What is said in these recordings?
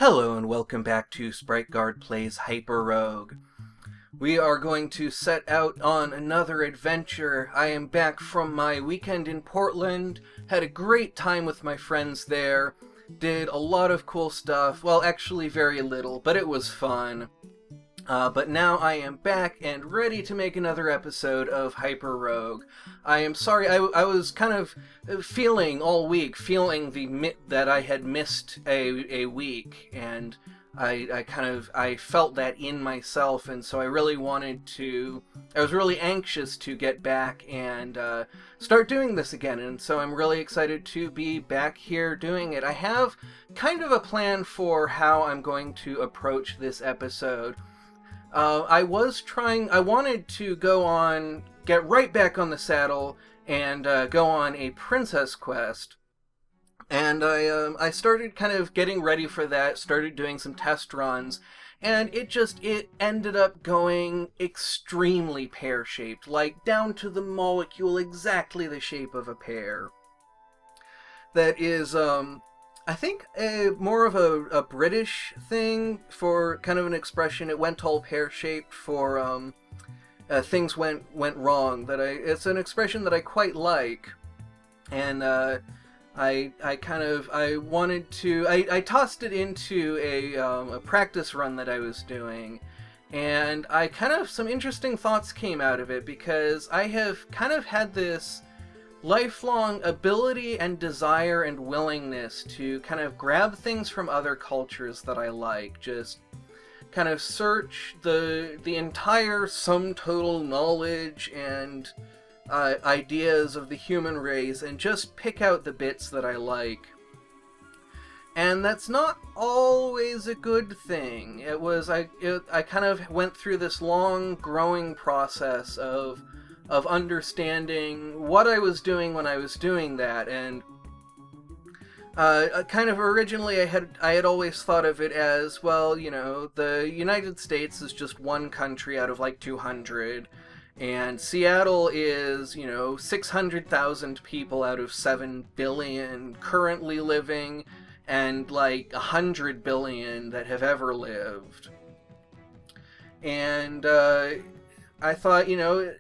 Hello and welcome back to Sprite Guard Plays HyperRogue. We are going to set out on another adventure. I am back from my weekend in Portland, had a great time with my friends there, did a lot of cool stuff, well actually very little, but it was fun. But now I am back and ready to make another episode of HyperRogue. I am sorry, I was kind of feeling all week, that I had missed a week, and I felt that in myself, and so I was really anxious to get back and start doing this again, and so I'm really excited to be back here doing it. I have kind of a plan for how I'm going to approach this episode. I wanted to get right back on the saddle and go on a princess quest. And I started kind of getting ready for that, started doing some test runs, and it ended up going extremely pear-shaped, like down to the molecule, exactly the shape of a pear. That is, I think more of a British thing for kind of an expression. It went all pear-shaped for things went wrong. It's an expression that I quite like, and I tossed it into a practice run that I was doing, and some interesting thoughts came out of it, because I have kind of had this lifelong ability and desire and willingness to kind of grab things from other cultures that I like, just kind of search the entire sum total knowledge and ideas of the human race and just pick out the bits that I like. And that's not always a good thing. I kind of went through this long growing process of understanding what I was doing when I was doing that, and originally I had always thought of it as, well, the United States is just one country out of like 200, and Seattle is, 600,000 people out of 7 billion currently living, and like 100 billion that have ever lived. And I thought,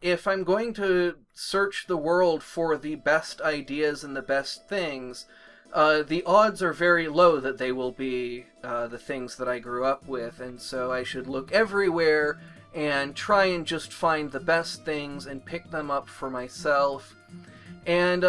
if I'm going to search the world for the best ideas and the best things, the odds are very low that they will be the things that I grew up with, and so I should look everywhere and try and just find the best things and pick them up for myself. And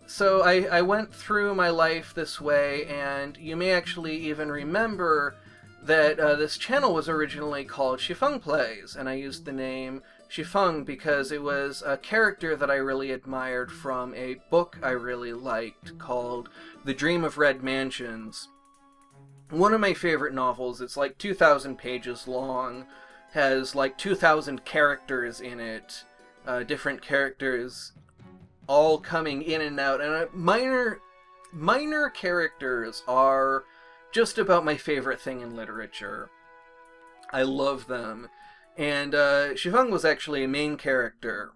so I went through my life this way, and you may actually even remember that this channel was originally called Shifeng Plays, and I used the name Shifeng because it was a character that I really admired from a book I really liked called The Dream of Red Mansions. One of my favorite novels. It's like 2,000 pages long, has like 2,000 characters in it, different characters all coming in and out, and minor characters are just about my favorite thing in literature. I love them. And Shifeng was actually a main character.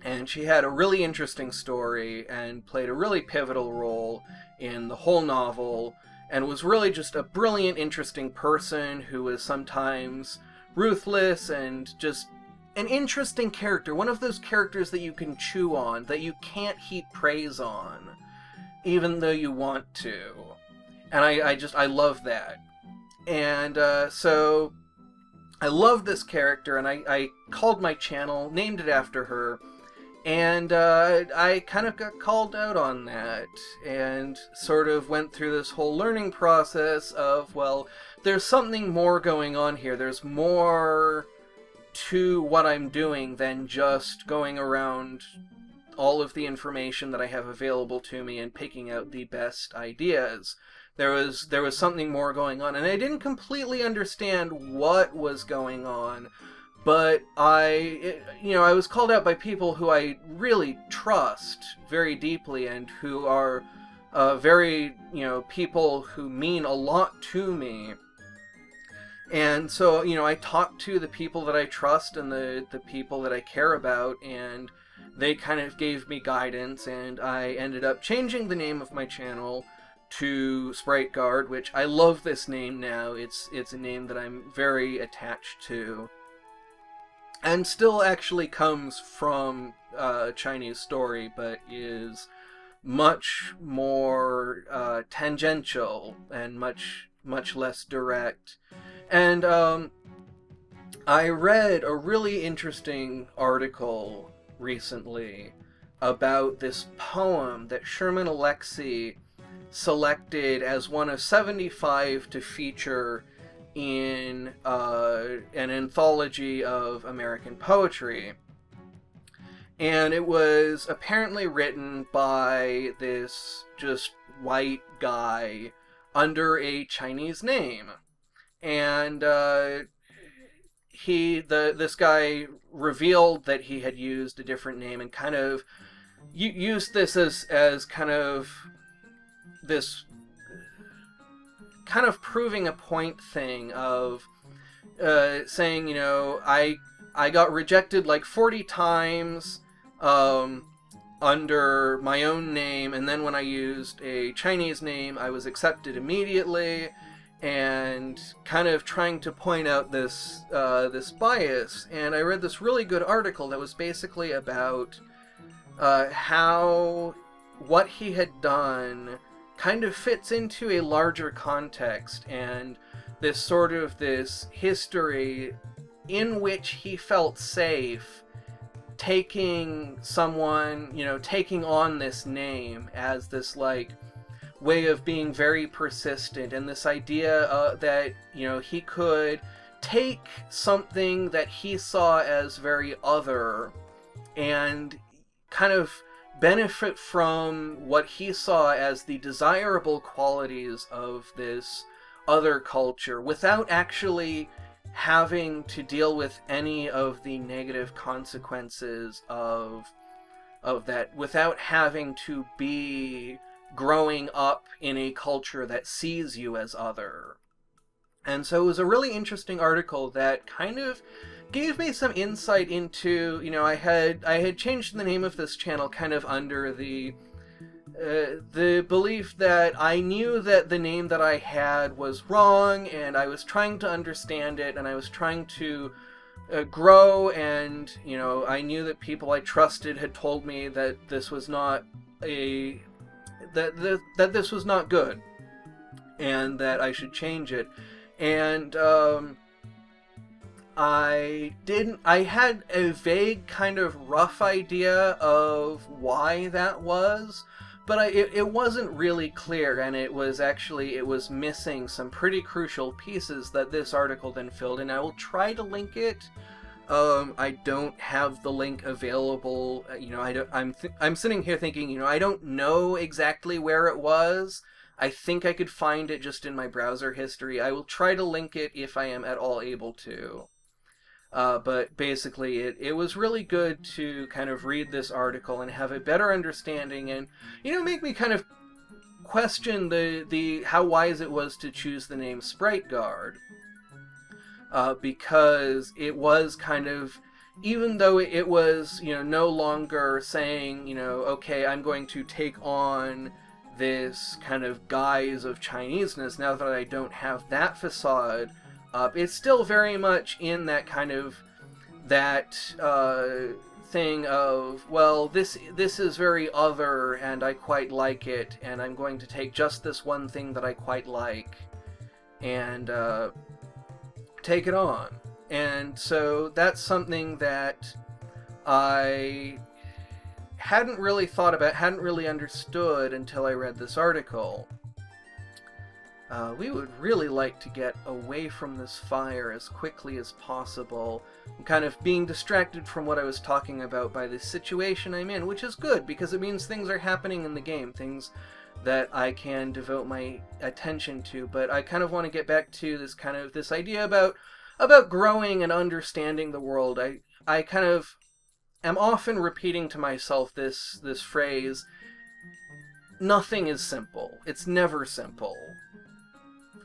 And she had a really interesting story and played a really pivotal role in the whole novel, and was really just a brilliant, interesting person who was sometimes ruthless and just an interesting character. One of those characters that you can chew on, that you can't heap praise on, even though you want to. And I love that. And so I love this character, and I called my channel, named it after her, and I kind of got called out on that, and sort of went through this whole learning process of, well, there's something more going on here. There's more to what I'm doing than just going around all of the information that I have available to me and picking out the best ideas. There was something more going on, and I didn't completely understand what was going on, but I was called out by people who I really trust very deeply, and who are people who mean a lot to me. And so, I talked to the people that I trust and the people that I care about, and they kind of gave me guidance, and I ended up changing the name of my channel to Sprite Guard, which I love this name now. It's a name that I'm very attached to, and still actually comes from a Chinese story, but is much more tangential and much less direct. And I read a really interesting article recently about this poem that Sherman Alexie selected as one of 75 to feature in an anthology of American poetry. And it was apparently written by this just white guy under a Chinese name. And this guy revealed that he had used a different name and kind of used this as kind of this kind of proving a point thing of saying, you know, I got rejected like 40 times under my own name, and then when I used a Chinese name, I was accepted immediately, and kind of trying to point out this bias. And I read this really good article that was basically about how what he had done kind of fits into a larger context, and this history in which he felt safe taking on this name as this like way of being very persistent, and this idea that, you know, he could take something that he saw as very other and kind of benefit from what he saw as the desirable qualities of this other culture without actually having to deal with any of the negative consequences of that, without having to be growing up in a culture that sees you as other. And so it was a really interesting article that kind of gave me some insight into, you know, I had changed the name of this channel kind of under the belief that I knew that the name that I had was wrong, and I was trying to understand it, and I was trying to grow, and, you know, I knew that people I trusted had told me that this was not that this was not good, and that I should change it. And I had a vague kind of rough idea of why that was, but it wasn't really clear, and it was missing some pretty crucial pieces that this article then filled in. I will try to link it. I don't have the link available. You know, I'm sitting here thinking, you know, I don't know exactly where it was. I think I could find it just in my browser history. I will try to link it if I am at all able to. But basically, it was really good to kind of read this article and have a better understanding, and, you know, make me kind of question the how wise it was to choose the name Sprite Guard. Because it was kind of, even though it was, you know, no longer saying, you know, okay, I'm going to take on this kind of guise of Chineseness now that I don't have that facade up, it's still very much in that kind of thing of, well, this is very other, and I quite like it, and I'm going to take just this one thing that I quite like and take it on. And so that's something that I hadn't really thought about, hadn't really understood until I read this article. We would really like to get away from this fire as quickly as possible. I'm kind of being distracted from what I was talking about by the situation I'm in, which is good, because it means things are happening in the game, things that I can devote my attention to. But I kind of want to get back to this idea about growing and understanding the world. I kind of am often repeating to myself this phrase, nothing is simple. It's never simple.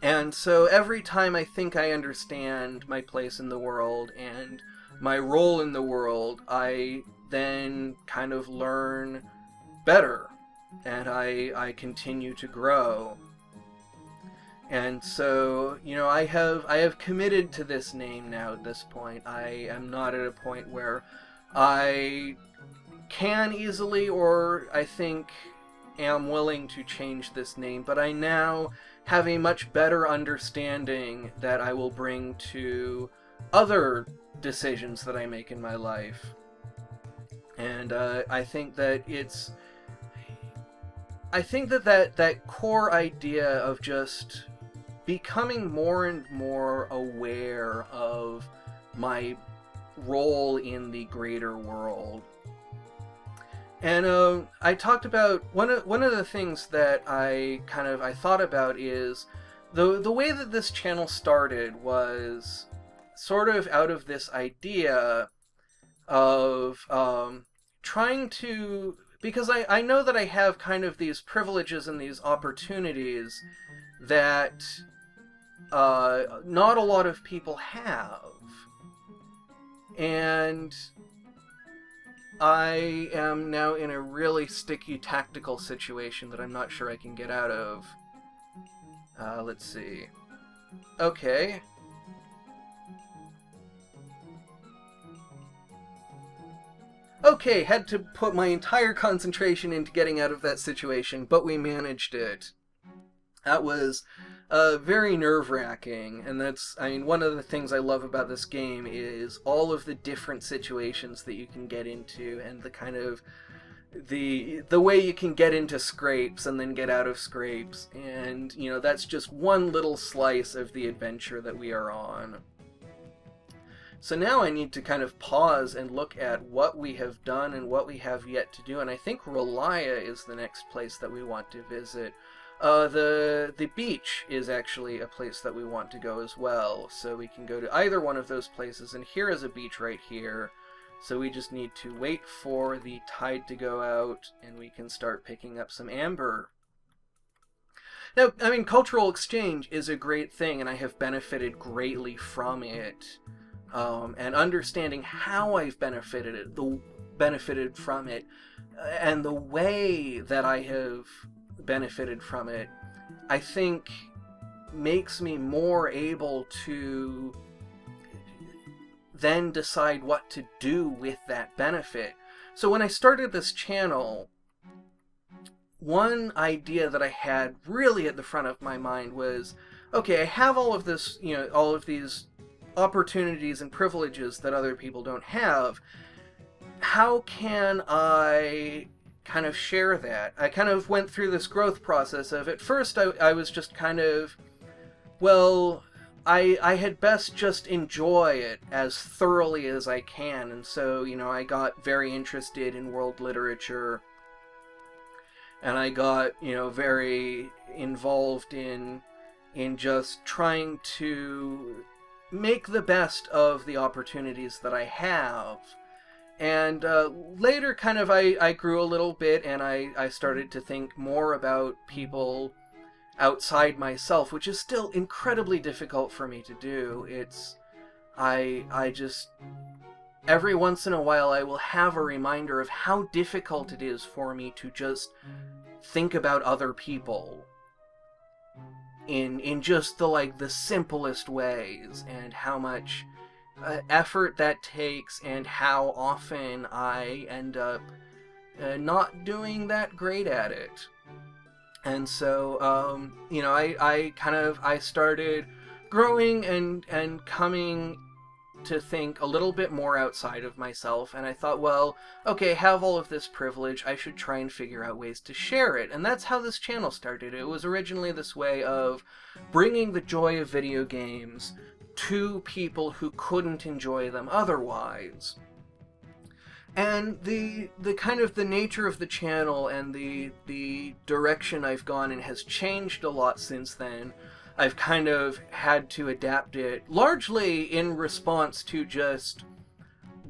And so every time I think I understand my place in the world and my role in the world, I then kind of learn better and I continue to grow. And so, I have committed to this name now at this point. I am not at a point where I can easily, or I think am willing to change this name, but I now have a much better understanding that I will bring to other decisions that I make in my life. And I think that that core idea of just becoming more and more aware of my role in the greater world. And I talked about one of the things that I thought about is the way that this channel started was sort of out of this idea of trying to, because I know that I have kind of these privileges and these opportunities that not a lot of people have. And I am now in a really sticky tactical situation that I'm not sure I can get out of. Let's see. Okay. Okay, had to put my entire concentration into getting out of that situation, but we managed it. That was very nerve-wracking, and that's, one of the things I love about this game is all of the different situations that you can get into, and the kind of, the way you can get into scrapes and then get out of scrapes, and, that's just one little slice of the adventure that we are on. So now I need to kind of pause and look at what we have done and what we have yet to do, and I think Relaya is the next place that we want to visit. The beach is actually a place that we want to go as well, so we can go to either one of those places, and here is a beach right here, so we just need to wait for the tide to go out, and we can start picking up some amber. Now, cultural exchange is a great thing, and I have benefited greatly from it, and understanding how I've benefited from it, and the way that I have benefited from it, I think makes me more able to then decide what to do with that benefit. So when I started this channel, one idea that I had really at the front of my mind was, okay, I have all of this, all of these opportunities and privileges that other people don't have. How can I kind of share that? I kind of went through this growth process of, at first I was just kind of, well, I had best just enjoy it as thoroughly as I can, and so, I got very interested in world literature, and I got, very involved in just trying to make the best of the opportunities that I have. And later, kind of, I grew a little bit, and I started to think more about people outside myself, which is still incredibly difficult for me to do. I just, every once in a while, I will have a reminder of how difficult it is for me to just think about other people in just the simplest ways, and how much effort that takes, and how often I end up not doing that great at it. And so, I started growing and coming to think a little bit more outside of myself, and I thought, well, okay, I have all of this privilege, I should try and figure out ways to share it. And that's how this channel started. It was originally this way of bringing the joy of video games to people who couldn't enjoy them otherwise. And the kind of the nature of the channel and the direction I've gone in has changed a lot since then. I've kind of had to adapt it largely in response to just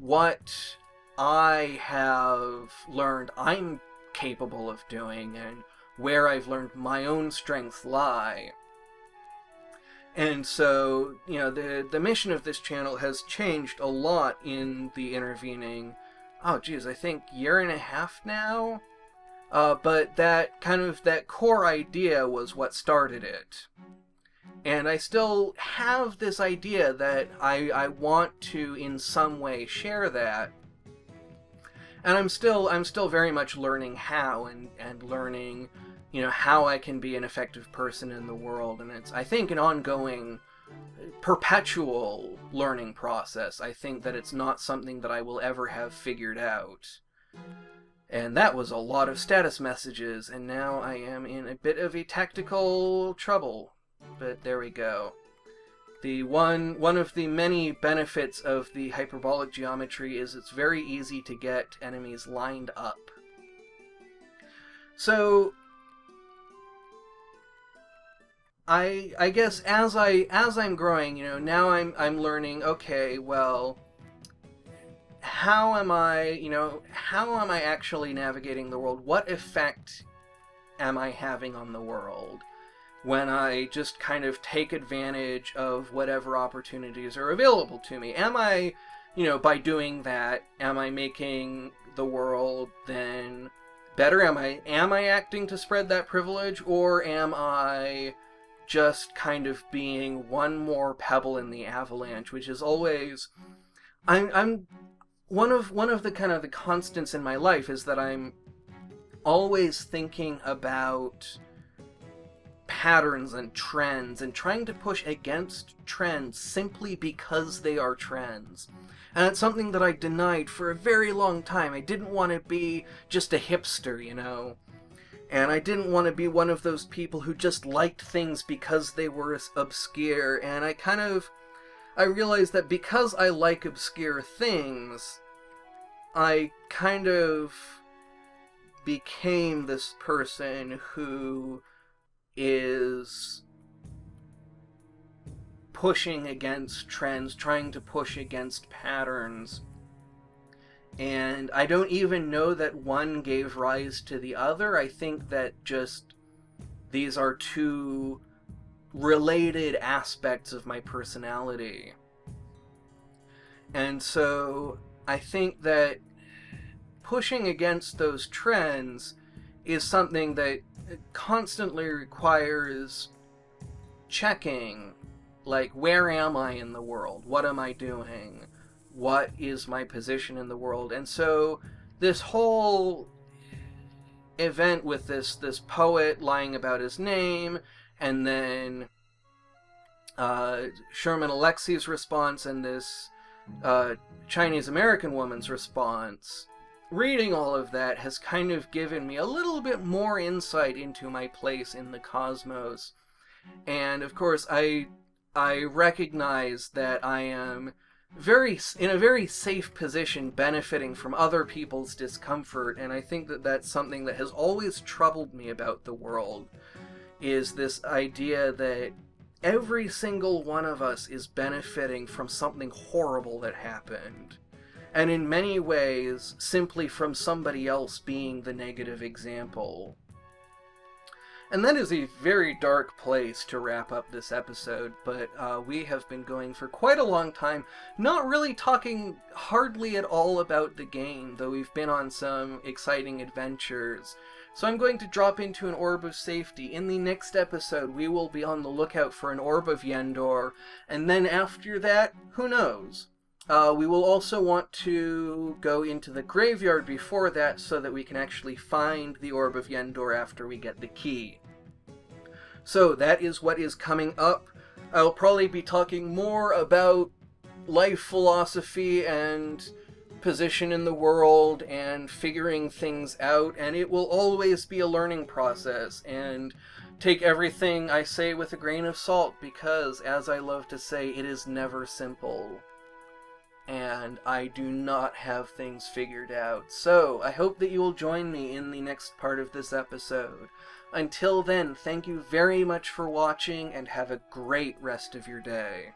what I have learned I'm capable of doing, and where I've learned my own strengths lie. And so, the mission of this channel has changed a lot in the intervening, I think, year and a half now. But that core idea was what started it. And I still have this idea that I want to, in some way, share that. And I'm still very much learning how, and learning, how I can be an effective person in the world. And it's, I think, an ongoing, perpetual learning process. I think that it's not something that I will ever have figured out. And that was a lot of status messages, and now I am in a bit of a tactical trouble. But there we go. One of the many benefits of the hyperbolic geometry is it's very easy to get enemies lined up. So I guess as I'm growing, now I'm learning, okay, well, how am I actually navigating the world? What effect am I having on the world when I just kind of take advantage of whatever opportunities are available to me? Am I, by doing that, am I making the world then better? Am I acting to spread that privilege, or am I just kind of being one more pebble in the avalanche, which is always, I'm one of the kind of the constants in my life is that I'm always thinking about patterns and trends and trying to push against trends simply because they are trends. And it's something that I denied for a very long time. I didn't want to be just a hipster, And I didn't want to be one of those people who just liked things because they were obscure. And I realized that because I like obscure things, I kind of became this person who is pushing against trends, trying to push against patterns. And I don't even know that one gave rise to the other. I think that just these are two related aspects of my personality. And so I think that pushing against those trends is something that constantly requires checking, like, where am I in the world? What am I doing? What is my position in the world? And so this whole event with this poet lying about his name, and then Sherman Alexie's response, and this Chinese American woman's response, reading all of that has kind of given me a little bit more insight into my place in the cosmos. And of course I recognize that I am in a very safe position, benefiting from other people's discomfort. And I think that that's something that has always troubled me about the world, is this idea that every single one of us is benefiting from something horrible that happened. And in many ways, simply from somebody else being the negative example. And that is a very dark place to wrap up this episode, but we have been going for quite a long time, not really talking hardly at all about the game, though we've been on some exciting adventures. So I'm going to drop into an Orb of Safety. In the next episode, we will be on the lookout for an Orb of Yendor, and then after that, who knows? We will also want to go into the graveyard before that so that we can actually find the Orb of Yendor after we get the key. So that is what is coming up. I'll probably be talking more about life philosophy and position in the world and figuring things out, and it will always be a learning process, and take everything I say with a grain of salt, because, as I love to say, it is never simple. And I do not have things figured out. So, I hope that you will join me in the next part of this episode. Until then, thank you very much for watching, and have a great rest of your day.